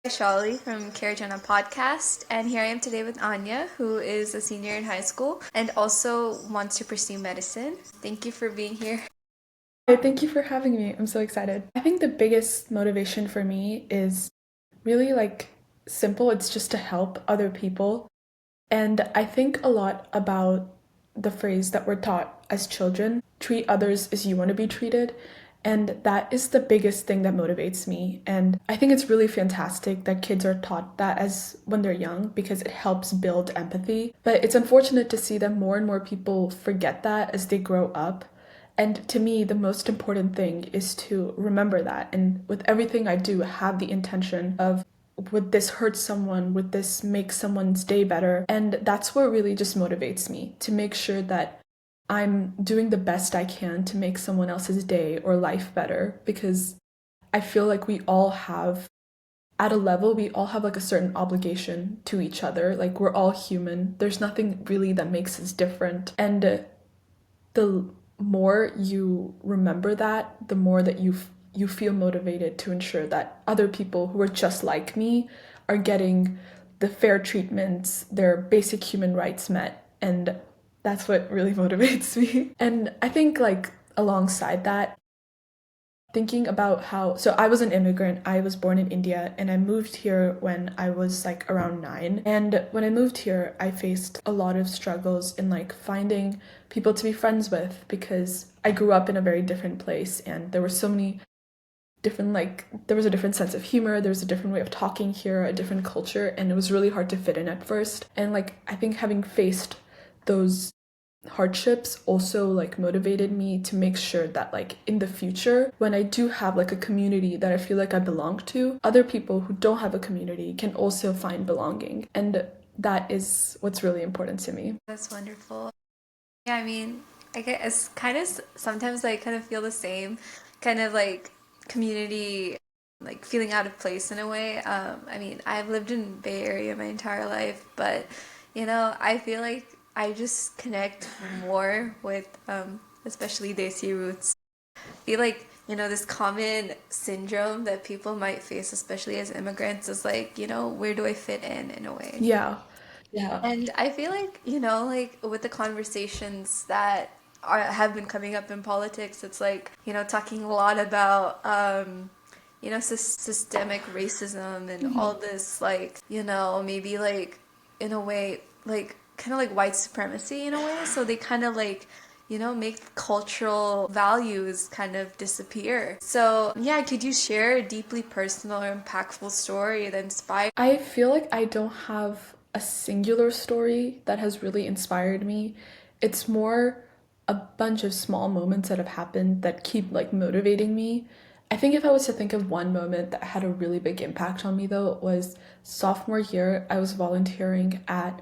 Shali from Carajana Podcast, and here I am today with Anya, who is a senior in high school and also wants to pursue medicine. Thank you for being here. Hi, thank you for having me. I'm so excited. I think the biggest motivation for me is really simple. It's just to help other people. And I think a lot about the phrase that we're taught as children, treat others as you want to be treated. And that is the biggest thing that motivates me. And I think it's really fantastic that kids are taught that as when they're young because it helps build empathy. But it's unfortunate to see that more and more people forget that as they grow up. And to me, the most important thing is to remember that. And with everything I do, have the intention of, would this hurt someone? Would this make someone's day better? And that's what really just motivates me, to make sure that I'm doing the best I can to make someone else's day or life better. Because I feel like we all have, at a level, we all have like a certain obligation to each other. Like, we're all human. There's nothing really that makes us different. And the more you remember that, the more that you feel motivated to ensure that other people who are just like me are getting the fair treatments, their basic human rights met. And that's what really motivates me. And I think alongside that, thinking about how, so I was an immigrant. I was born in India and I moved here when I was like around 9. And when I moved here, I faced a lot of struggles in like finding people to be friends with, because I grew up in a very different place and there were so many different, there was a different sense of humor, there was a different way of talking here, a different culture, and it was really hard to fit in at first. And I think having faced those hardships also motivated me to make sure that in the future, when I do have a community that I feel like I belong to, other people who don't have a community can also find belonging. And that is what's really important to me. That's wonderful. Yeah, I mean, I guess kind of sometimes I kind of feel the same kind of community, feeling out of place in a way. I mean, I've lived in Bay Area my entire life, but I feel like I just connect more with especially Desi roots. I feel like this common syndrome that people might face, especially as immigrants, is where do I fit in a way? Yeah. Yeah. And I feel like, with the conversations that have been coming up in politics, it's talking a lot about, systemic racism and all this, maybe in a way, kind of white supremacy in a way. So they kind of make cultural values kind of disappear. So, yeah, could you share a deeply personal or impactful story that inspired? I feel like I don't have a singular story that has really inspired me. It's more a bunch of small moments that have happened that keep motivating me. I think if I was to think of one moment that had a really big impact on me, though, it was sophomore year. I was volunteering at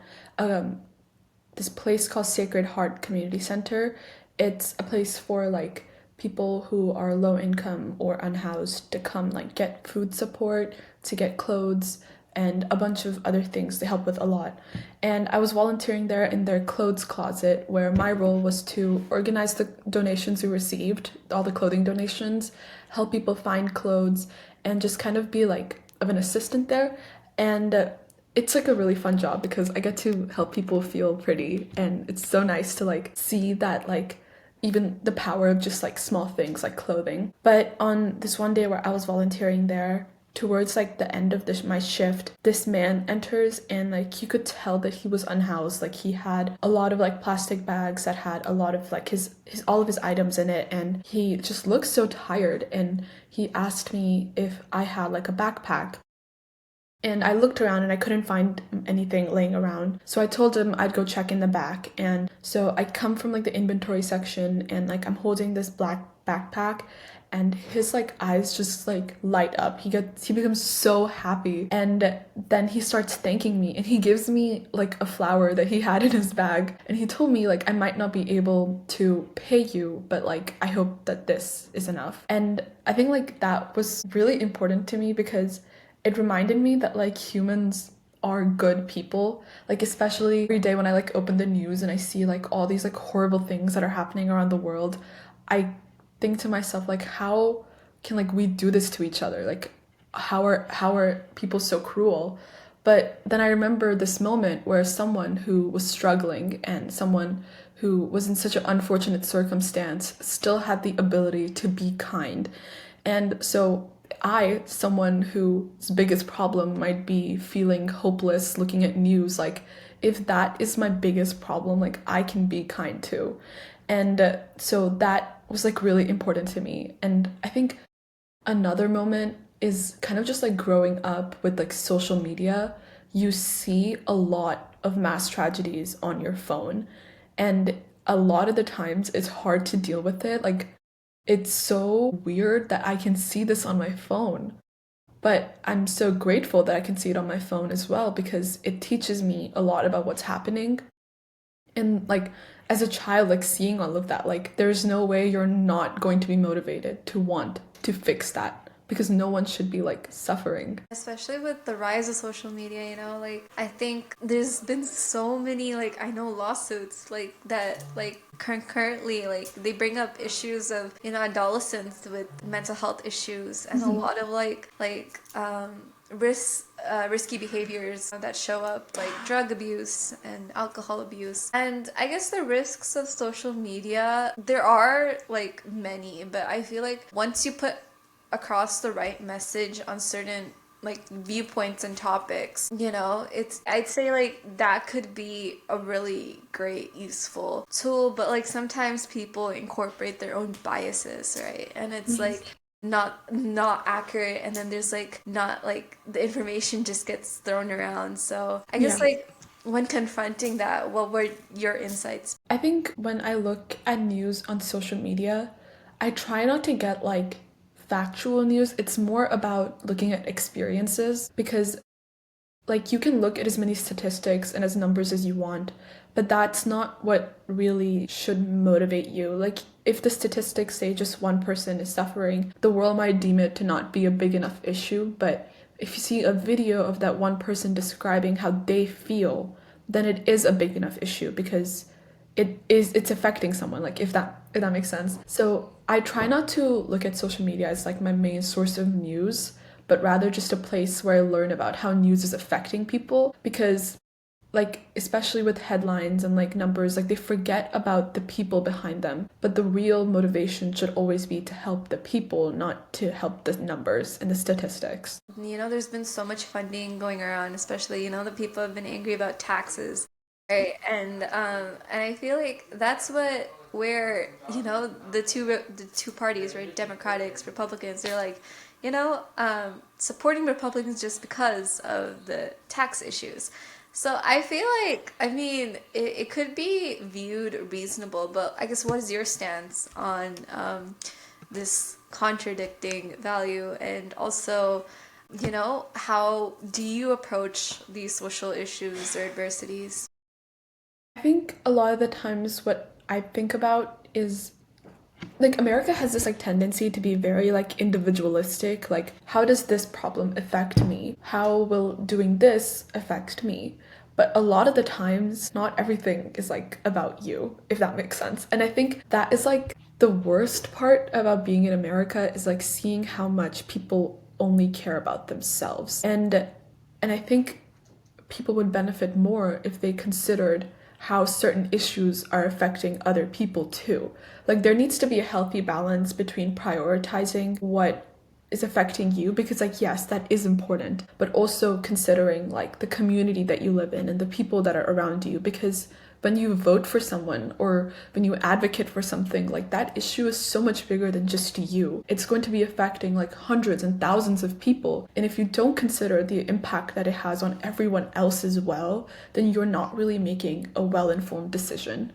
this place called Sacred Heart Community Center. It's a place for people who are low income or unhoused to come get food support, to get clothes, and a bunch of other things. They help with a lot. And I was volunteering there in their clothes closet, where my role was to organize the donations we received, all the clothing donations, help people find clothes, and just kind of be of an assistant there. And it's a really fun job because I get to help people feel pretty, and it's so nice to see that even the power of just small things like clothing. But on this one day where I was volunteering there, towards the end of my shift, this man enters, and you could tell that he was unhoused. He had a lot of plastic bags that had a lot of his all of his items in it, and he just looked so tired, and he asked me if I had a backpack. And I looked around and I couldn't find anything laying around. So I told him I'd go check in the back. And so I come from the inventory section, and I'm holding this black backpack, and his eyes just light up. He becomes so happy. And then he starts thanking me, and he gives me a flower that he had in his bag. And he told me I might not be able to pay you, but I hope that this is enough. And I think that was really important to me because it reminded me that humans are good people. Especially every day when I open the news and I see all these horrible things that are happening around the world, I think to myself how can we do this to each other? how are people so cruel? But then I remember this moment where someone who was struggling and someone who was in such an unfortunate circumstance still had the ability to be kind. And so I, someone whose biggest problem might be feeling hopeless looking at news, like if that is my biggest problem, like I can be kind too. And so that was like really important to me. And I think another moment is kind of just like growing up with like social media. You see a lot of mass tragedies on your phone, and a lot of the times it's hard to deal with it. Like, it's so weird that I can see this on my phone, but I'm so grateful that I can see it on my phone as well because it teaches me a lot about what's happening. And like as a child, like seeing all of that, like there's no way you're not going to be motivated to want to fix that because no one should be like suffering. Especially with the rise of social media, like I think there's been so many, like I know lawsuits like that, like currently, like they bring up issues of adolescents with mental health issues and a lot of risky behaviors that show up, like drug abuse and alcohol abuse. And I guess the risks of social media, there are like many, but I feel like once you put across the right message on certain like viewpoints and topics, it's I'd say like that could be a really great useful tool, but like sometimes people incorporate their own biases, right? And it's Mhm. like not accurate, and then there's like not like the information just gets thrown around. So I guess Yeah. like when confronting that, what were your insights? I think when I look at news on social media, I try not to get like factual news. It's more about looking at experiences because like you can look at as many statistics and as numbers as you want, but that's not what really should motivate you. Like if the statistics say just one person is suffering, the world might deem it to not be a big enough issue, but if you see a video of that one person describing how they feel, then it is a big enough issue because it's affecting someone, like if that makes sense. So I try not to look at social media as like my main source of news, but rather just a place where I learn about how news is affecting people because like especially with headlines and like numbers, like they forget about the people behind them, but the real motivation should always be to help the people, not to help the numbers and the statistics. There's been so much funding going around, especially, the people have been angry about taxes, right? And I feel like that's where, the two parties, right? Democrats, Republicans, they're like, supporting Republicans just because of the tax issues. So I feel like, I mean, it could be viewed reasonable, but I guess what is your stance on this contradicting value, and also, how do you approach these social issues or adversities? I think a lot of the times what I think about is like America has this like tendency to be very like individualistic. Like, how does this problem affect me? How will doing this affect me? But a lot of the times, not everything is like about you, if that makes sense. And I think that is like the worst part about being in America is like seeing how much people only care about themselves. And I think people would benefit more if they considered how certain issues are affecting other people too. Like, there needs to be a healthy balance between prioritizing what is affecting you because like yes that is important, but also considering like the community that you live in and the people that are around you, because when you vote for someone or when you advocate for something, like that issue is so much bigger than just you. It's going to be affecting like hundreds and thousands of people. And if you don't consider the impact that it has on everyone else as well, then you're not really making a well-informed decision.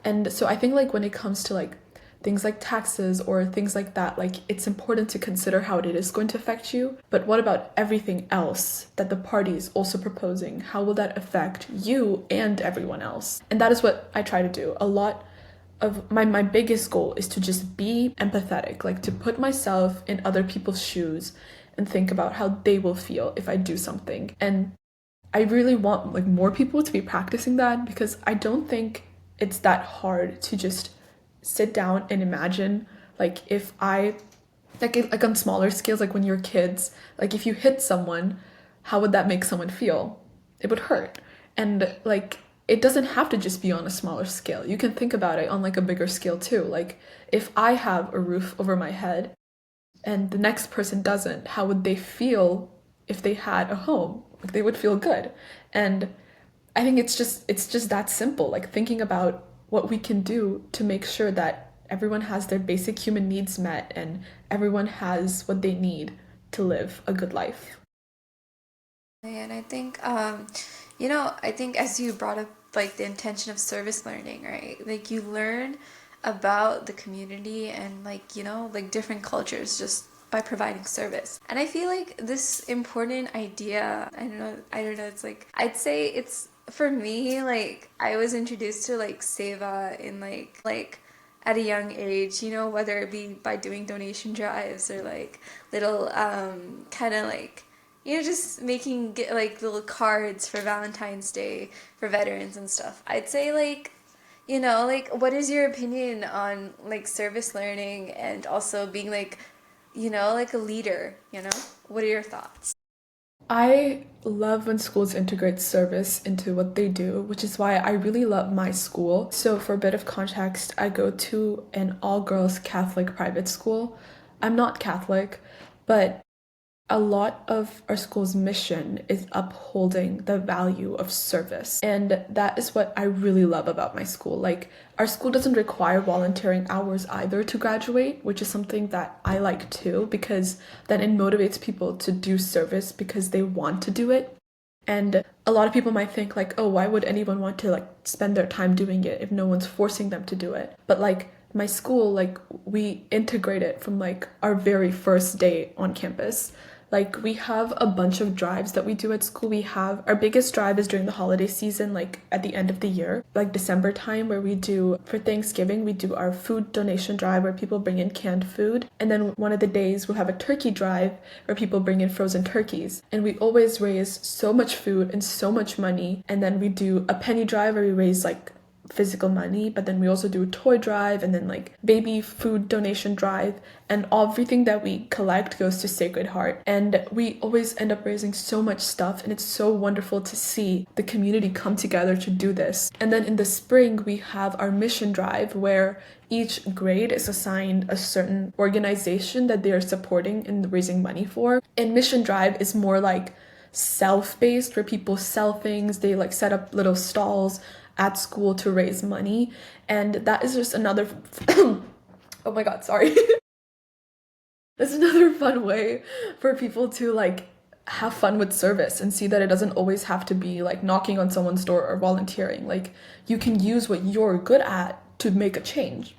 And so I think like when it comes to like things like taxes or things like that, like it's important to consider how it is going to affect you. But what about everything else that the party is also proposing? How will that affect you and everyone else? And that is what I try to do. A lot of my biggest goal is to just be empathetic, like to put myself in other people's shoes and think about how they will feel if I do something. And I really want like more people to be practicing that because I don't think it's that hard to just sit down and imagine like if I Like on smaller scales, like when you're kids, like if you hit someone, how would that make someone feel? It would hurt. And like it doesn't have to just be on a smaller scale. You can think about it on like a bigger scale too. Like if I have a roof over my head and the next person doesn't, how would they feel if they had a home? Like they would feel good. And I think it's just that simple, like thinking about what we can do to make sure that everyone has their basic human needs met and everyone has what they need to live a good life. And I think, I think as you brought up like the intention of service learning, right? Like you learn about the community and like, like different cultures just by providing service. And I feel like this important idea, I don't know, it's like, I'd say it's for me, like I was introduced to like Seva in like at a young age, whether it be by doing donation drives or like little kind of like just making like little cards for Valentine's Day for veterans and stuff. I'd say like, like what is your opinion on like service learning and also being like, like a leader, What are your thoughts? I love when schools integrate service into what they do, which is why I really love my school. So, for a bit of context, I go to an all girls Catholic private school. I'm not Catholic, but a lot of our school's mission is upholding the value of service. And that is what I really love about my school. Like, our school doesn't require volunteering hours either to graduate, which is something that I like too, because then it motivates people to do service because they want to do it. And a lot of people might think like, oh, why would anyone want to like spend their time doing it if no one's forcing them to do it? But like my school, like we integrate it from like our very first day on campus. Like we have a bunch of drives that we do at school. We have our biggest drive is during the holiday season, like at the end of the year, like December time, where we do for Thanksgiving, we do our food donation drive where people bring in canned food. And then one of the days we'll have a turkey drive where people bring in frozen turkeys. And we always raise so much food and so much money. And then we do a penny drive where we raise like physical money, but then we also do a toy drive and then like baby food donation drive, and everything that we collect goes to Sacred Heart. And we always end up raising so much stuff, and it's so wonderful to see the community come together to do this. And then in the spring we have our mission drive where each grade is assigned a certain organization that they are supporting and raising money for. And mission drive is more like self-based, where people sell things, they like set up little stalls at school to raise money. And that is just another oh my god, sorry. That's another fun way for people to like have fun with service and see that it doesn't always have to be like knocking on someone's door or volunteering. Like you can use what you're good at to make a change.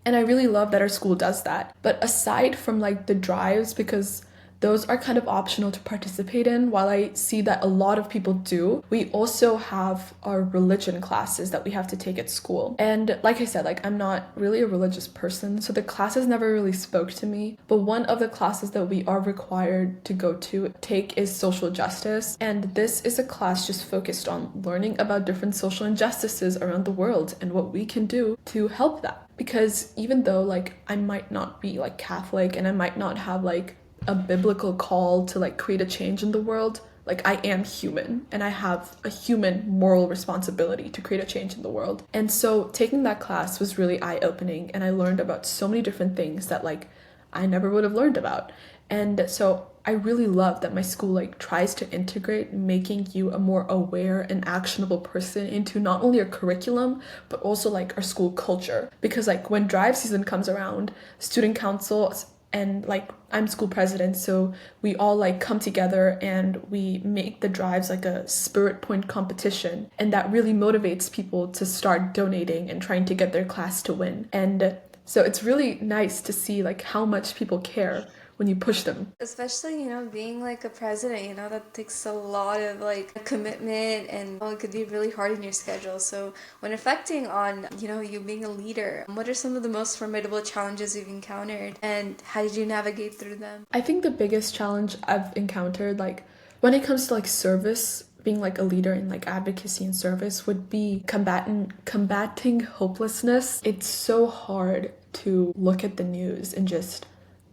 And I really love that our school does that. But aside from like the drives, because those are kind of optional to participate in, while I see that a lot of people do, we also have our religion classes that we have to take at school. And like I said, like I'm not really a religious person, so the classes never really spoke to me. But one of the classes that we are required to go to take is social justice. And this is a class just focused on learning about different social injustices around the world and what we can do to help that. Because even though like I might not be like Catholic and I might not have like a biblical call to like create a change in the world, like I am human and I have a human moral responsibility to create a change in the world. And so taking that class was really eye-opening, and I learned about so many different things that like I never would have learned about. And so I really love that my school like tries to integrate making you a more aware and actionable person into not only our curriculum but also like our school culture. Because like when drive season comes around, student council and like I'm school president, so we all like come together and we make the drives like a spirit point competition, and that really motivates people to start donating and trying to get their class to win. And so it's really nice to see like how much people care when you push them. Especially, being like a president, that takes a lot of like commitment and it could be really hard in your schedule. So when reflecting on, you being a leader, what are some of the most formidable challenges you've encountered and how did you navigate through them? I think the biggest challenge I've encountered, like when it comes to like service, being like a leader in like advocacy and service, would be combating hopelessness. It's so hard to look at the news and just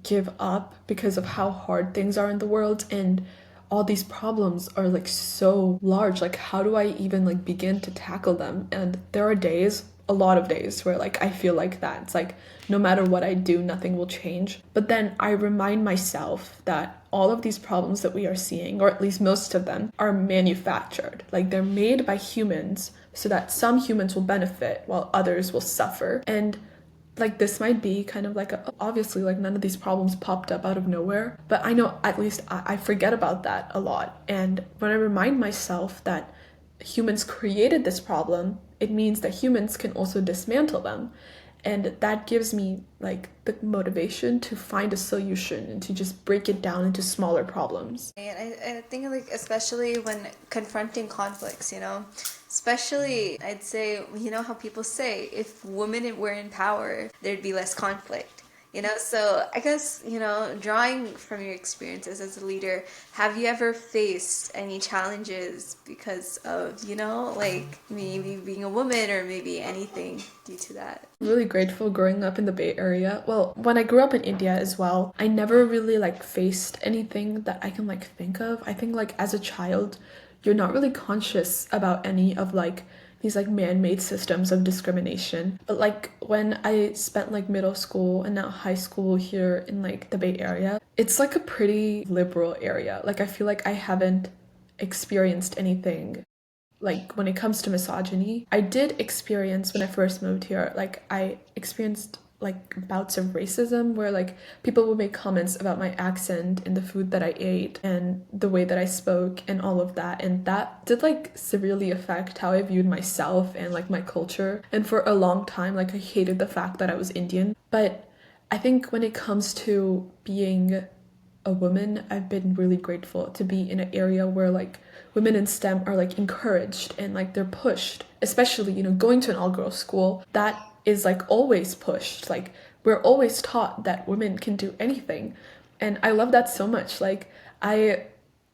give up because of how hard things are in the world, and all these problems are like so large. Like, how do I even like begin to tackle them? And there are days, a lot of days, where like I feel like that. It's like no matter what I do, nothing will change. But then I remind myself that all of these problems that we are seeing, or at least most of them, are manufactured. Like, they're made by humans so that some humans will benefit while others will suffer. And like, this might be kind of like obviously like none of these problems popped up out of nowhere, but I know at least I forget about that a lot. And when I remind myself that humans created this problem, it means that humans can also dismantle them. And that gives me like the motivation to find a solution and to just break it down into smaller problems. And I think like especially when confronting conflicts, especially I'd say, how people say if women were in power, there'd be less conflict. So I guess, drawing from your experiences as a leader, have you ever faced any challenges because of, like maybe being a woman or maybe anything due to that? Really grateful growing up in the Bay Area. Well, when I grew up in India as well, I never really like faced anything that I can like think of. I think like as a child, you're not really conscious about any of like these like man-made systems of discrimination. But like when I spent like middle school and now high school here in like the Bay Area, it's like a pretty liberal area. Like, I feel like I haven't experienced anything like when it comes to misogyny. I did experience when I first moved here, like I experienced like bouts of racism where like people would make comments about my accent and the food that I ate and the way that I spoke and all of that, and that did like severely affect how I viewed myself and like my culture. And for a long time, like I hated the fact that I was Indian. But I think when it comes to being a woman, I've been really grateful to be in an area where like women in STEM are like encouraged and like they're pushed, especially, going to an all girls school. That is like always pushed. Like, we're always taught that women can do anything. And I love that so much. Like, I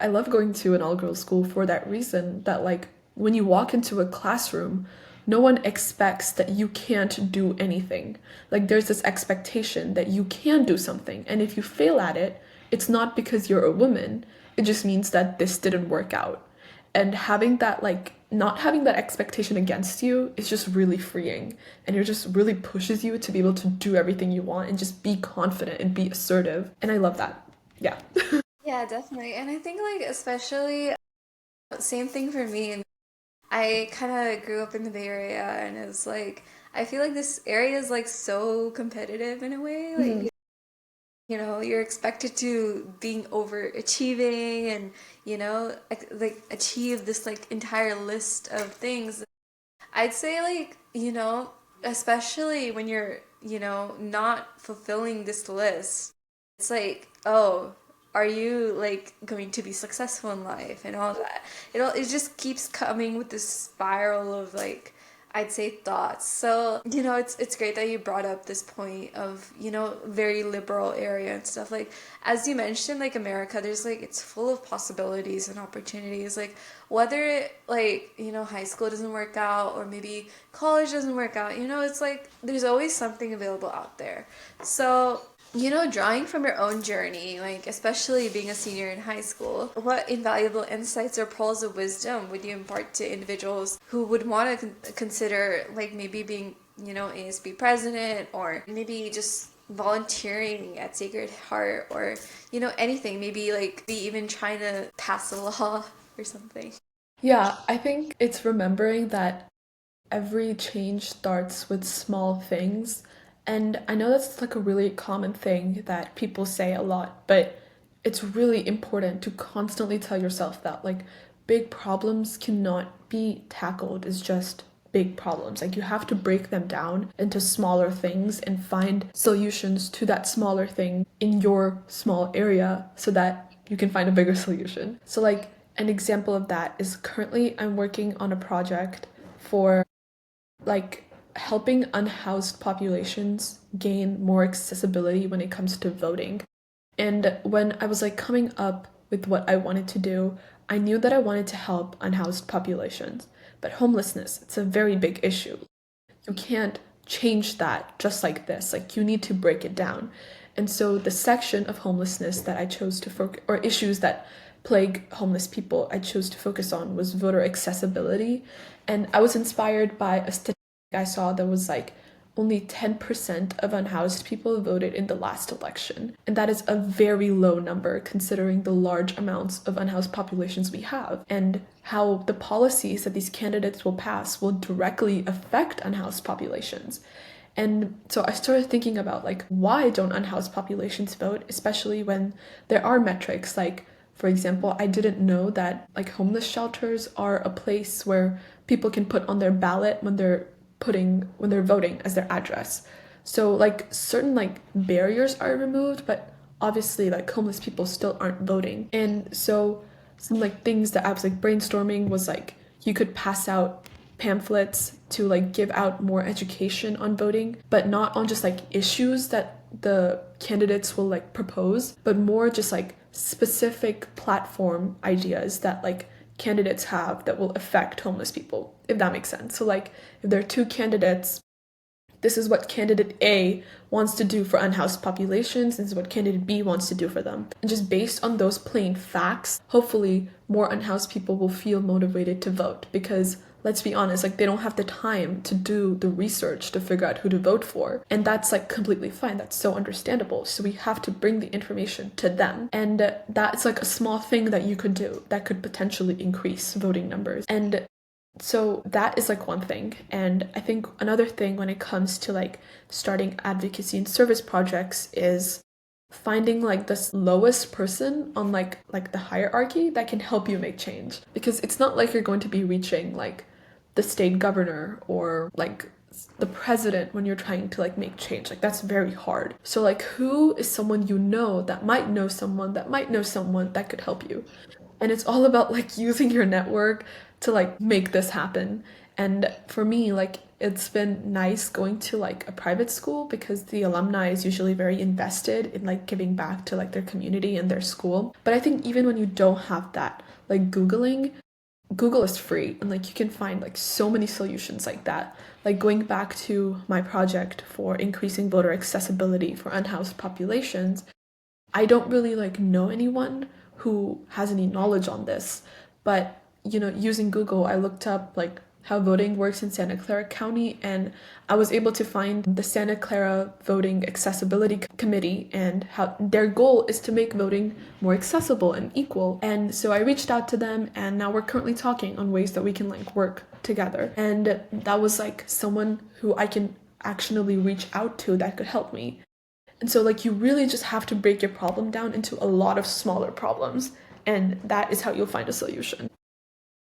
love going to an all girls school for that reason, that like when you walk into a classroom, no one expects that you can't do anything. Like, there's this expectation that you can do something, and if you fail at it, it's not because you're a woman. It just means that this didn't work out. And having that, like, not having that expectation against you is just really freeing. And it just really pushes you to be able to do everything you want and just be confident and be assertive. And I love that. Yeah. Yeah, definitely. And I think like especially same thing for me. I kind of grew up in the Bay Area and it's like I feel like this area is like so competitive in a way. Mhm. Like, you're expected to being overachieving and, like achieve this like entire list of things. I'd say like, especially when you're, not fulfilling this list, it's like, oh, are you like going to be successful in life and all that? It just keeps coming with this spiral of like I'd say thoughts. So, it's great that you brought up this point of, very liberal area and stuff. Like as you mentioned, like America, there's like it's full of possibilities and opportunities. Like whether like, high school doesn't work out or maybe college doesn't work out, it's like there's always something available out there. So, drawing from your own journey, like especially being a senior in high school, what invaluable insights or pearls of wisdom would you impart to individuals who would want to consider, like maybe being, ASB president or maybe just volunteering at Sacred Heart or, anything, maybe like be even trying to pass a law or something? Yeah, I think it's remembering that every change starts with small things. And I know that's like a really common thing that people say a lot, but it's really important to constantly tell yourself that like big problems cannot be tackled as just big problems. Like, you have to break them down into smaller things and find solutions to that smaller thing in your small area so that you can find a bigger solution. So like an example of that is currently I'm working on a project for like helping unhoused populations gain more accessibility when it comes to voting. And when I was like coming up with what I wanted to do, I knew that I wanted to help unhoused populations. But homelessness, it's a very big issue. You can't change that just like this. Like, you need to break it down. And so the section of homelessness that I chose to focus, or issues that plague homeless people, I chose to focus on was voter accessibility. And I was inspired by a statistic I saw that was like only 10% of unhoused people voted in the last election. And that is a very low number considering the large amounts of unhoused populations we have and how the policies that these candidates will pass will directly affect unhoused populations. And so I started thinking about like why don't unhoused populations vote, especially when there are metrics like, for example, I didn't know that like homeless shelters are a place where people can put on their ballot when they're voting as their address. So like certain like barriers are removed, but obviously like homeless people still aren't voting. And so some like things that I was like brainstorming was like you could pass out pamphlets to like give out more education on voting, but not on just like issues that the candidates will like propose, but more just like specific platform ideas that like candidates have that will affect homeless people, if that makes sense. So like if there are two candidates, this is what candidate A wants to do for unhoused populations, this is what candidate B wants to do for them. And just based on those plain facts, hopefully more unhoused people will feel motivated to vote because let's be honest, like they don't have the time to do the research to figure out who to vote for. And that's like completely fine. That's so understandable. So we have to bring the information to them. And that's like a small thing that you could do that could potentially increase voting numbers. And so that is like one thing. And I think another thing when it comes to like starting advocacy and service projects is finding like the lowest person on like the hierarchy that can help you make change, because it's not like you're going to be reaching like the state governor or like the president when you're trying to like make change. Like that's very hard. So like who is someone you know that might know someone that might know someone that could help you? And it's all about like using your network to like make this happen. And for me, like it's been nice going to like a private school because the alumni is usually very invested in like giving back to like their community and their school. But I think even when you don't have that, like Google is free and like you can find like so many solutions like that. Like going back to my project for increasing voter accessibility for unhoused populations, I don't really like know anyone who has any knowledge on this, but using Google, I looked up like how voting works in Santa Clara County, and I was able to find the Santa Clara Voting Accessibility Committee and how their goal is to make voting more accessible and equal. And so I reached out to them, and now we're currently talking on ways that we can like work together. And that was like someone who I can actionably reach out to that could help me. And so, like, you really just have to break your problem down into a lot of smaller problems, and that is how you'll find a solution.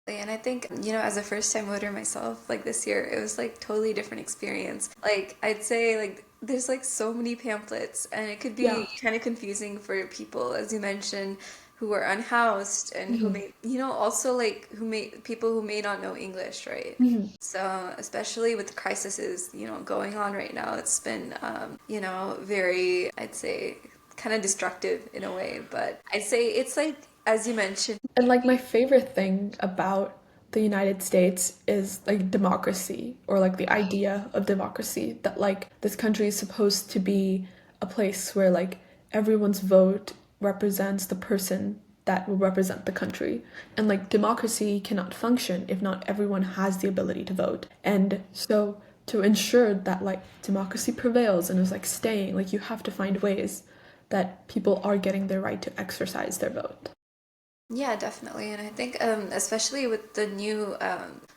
And I think, as a first time voter myself, like this year, it was like totally different experience. Like I'd say like there's like so many pamphlets and it could Yeah. be kind of confusing for people, as you mentioned, who are unhoused and who Hmm. may, also like who may people who may not know English, right? Hmm. So especially with the crises, going on right now, it's been, very, I'd say, kind of destructive in a way. But I'd say it's like, as you mentioned, And like my favorite thing about the United States is like democracy, or like the idea of democracy, that like this country is supposed to be a place where like everyone's vote represents the person that will represent the country. And like democracy cannot function if not everyone has the ability to vote. And so to ensure that like democracy prevails and is like staying, like you have to find ways that people are getting their right to exercise their vote. yeah, definitely. And I think, especially with the new,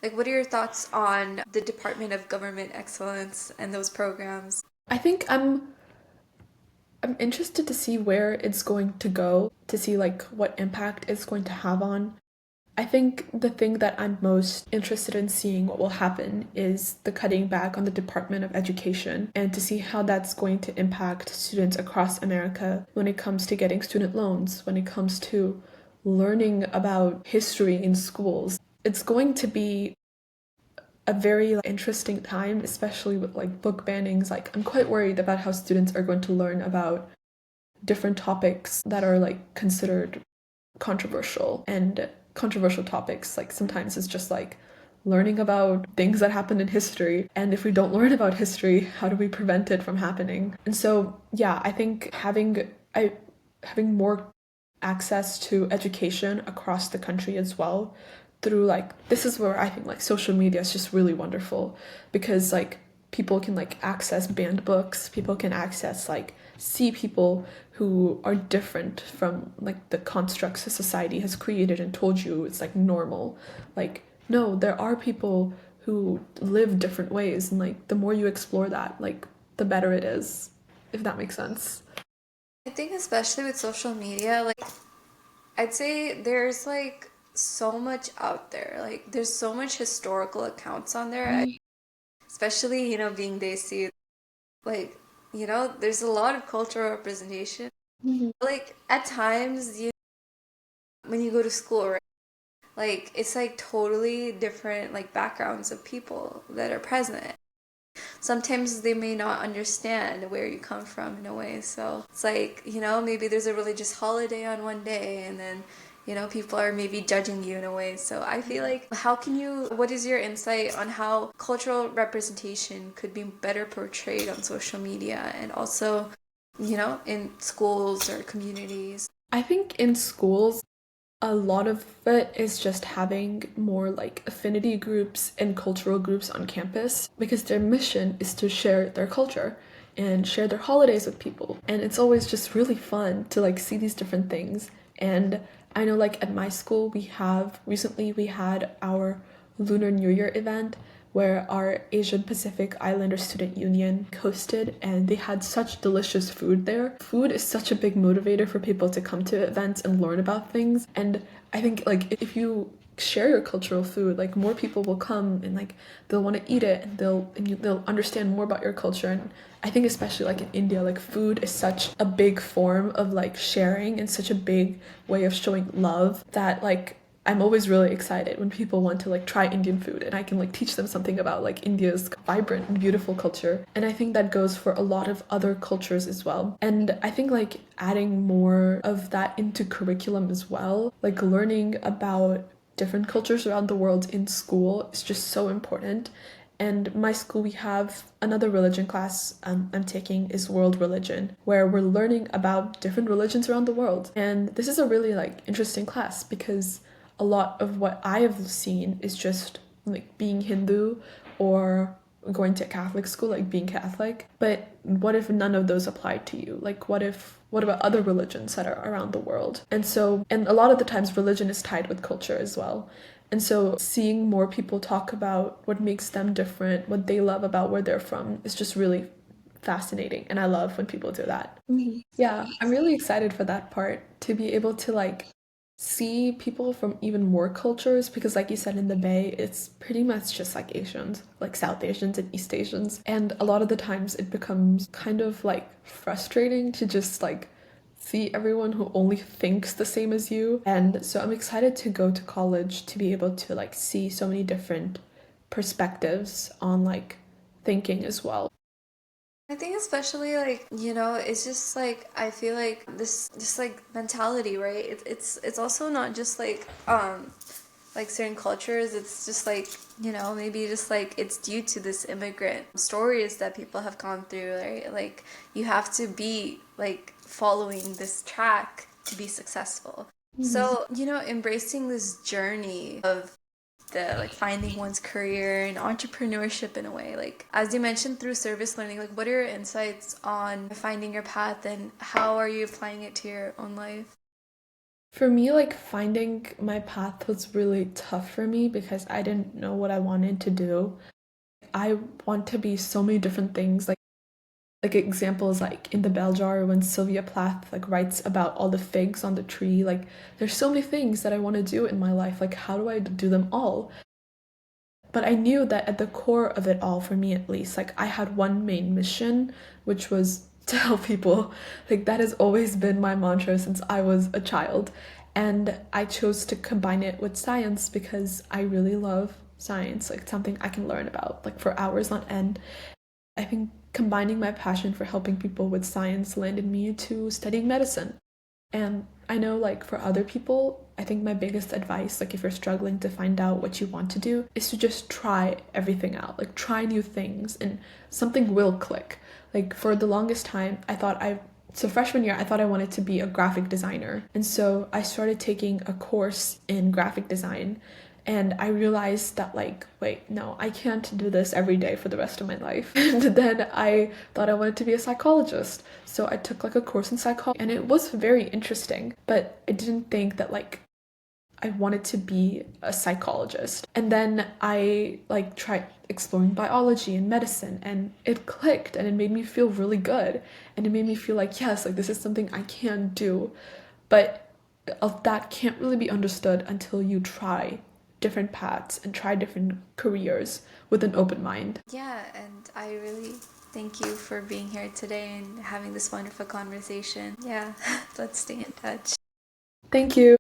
like, what are your thoughts on the Department of Government Excellence and those programs? I think I'm interested to see where it's going to go, to see like what impact it's going to have on. I think the thing that I'm most interested in seeing what will happen is the cutting back on the Department of Education, and to see how that's going to impact students across America when it comes to getting student loans, when it comes to learning about history in schools. It's going to be a very interesting time, especially with like book bannings. Like I'm quite worried about how students are going to learn about different topics that are like considered controversial, and controversial topics like sometimes it's just like learning about things that happened in history. And if we don't learn about history, how do we prevent it from happening? And so, yeah, I think having more access to education across the country as well through like this is where I think like social media is just really wonderful because like people can like access banned books, people can access like see people who are different from like the constructs that society has created and told you it's like normal. Like no, there are people who live different ways and like the more you explore that, like the better it is, if that makes sense. I think especially with social media, like I'd say there's like so much out there. Like there's so much historical accounts on there, especially, being Desi. Like, there's a lot of cultural representation. Mhm. Like at times, when you go to school, right? Like it's like totally different like backgrounds of people that are present. Sometimes they may not understand where you come from in a way. So it's like, maybe there's a religious holiday on one day and then, people are maybe judging you in a way. So I feel like, what is your insight on how cultural representation could be better portrayed on social media and also, in schools or communities? I think in schools, a lot of it is just having more like affinity groups and cultural groups on campus because their mission is to share their culture and share their holidays with people. And it's always just really fun to like see these different things. And I know like at my school we had our Lunar New Year event where our Asian Pacific Islander Student Union hosted, and they had such delicious food there. Food is such a big motivator for people to come to events and learn about things. And I think like if you share your cultural food, like more people will come and like they'll want to eat it and they'll understand more about your culture. And I think especially like in India, like food is such a big form of like sharing and such a big way of showing love that like I'm always really excited when people want to like try Indian food and I can like teach them something about like India's vibrant and beautiful culture. And I think that goes for a lot of other cultures as well. And I think like adding more of that into curriculum as well, like learning about different cultures around the world in school is just so important. And my school, we have another religion class I'm taking is world religion, where we're learning about different religions around the world. And this is a really like interesting class because a lot of what I have seen is just like being Hindu or going to Catholic school, like being Catholic. But what if none of those applied to you? Like, what about other religions that are around the world? And a lot of the times, religion is tied with culture as well. And so, seeing more people talk about what makes them different, what they love about where they're from, is just really fascinating. And I love when people do that. Yeah, I'm really excited for that part to be able to like see people from even more cultures because like you said in the Bay, it's pretty much just like Asians, like South Asians and East Asians. And a lot of the times it becomes kind of like frustrating to just like see everyone who only thinks the same as you. And so I'm excited to go to college to be able to like see so many different perspectives on like thinking as well. I think especially like, it's just like I feel like this like mentality, right? It's also not just like certain cultures, it's just like, maybe just like it's due to this immigrant stories that people have gone through, right? Like you have to be like following this track to be successful. So, embracing this journey of the like finding one's career and entrepreneurship in a way, like as you mentioned through service learning, like what are your insights on finding your path and how are you applying it to your own life? For me, like finding my path was really tough for me because I didn't know what I wanted to do. I want to be so many different things. Like examples like in the bell jar when Sylvia Plath like writes about all the figs on the tree. Like there's so many things that I want to do in my life. Like how do I do them all? But I knew that at the core of it all, for me at least, like I had one main mission, which was to help people. Like that has always been my mantra since I was a child. And I chose to combine it with science because I really love science, like something I can learn about like for hours on end. I think combining my passion for helping people with science landed me to studying medicine. And I know, like, for other people, I think my biggest advice, like, if you're struggling to find out what you want to do, is to just try everything out. Like, try new things, and something will click. Like, for the longest time, so freshman year, I thought I wanted to be a graphic designer. And so I started taking a course in graphic design. And I realized that, like, wait, no, I can't do this every day for the rest of my life. And then I thought I wanted to be a psychologist. So I took like a course in psychology, and it was very interesting, but I didn't think that like I wanted to be a psychologist. And then I like tried exploring biology and medicine, and it clicked, and it made me feel really good. And it made me feel like, yes, like this is something I can do. But that can't really be understood until you try different paths and try different careers with an open mind. Yeah, and I really thank you for being here today and having this wonderful conversation. Yeah, let's stay in touch. Thank you.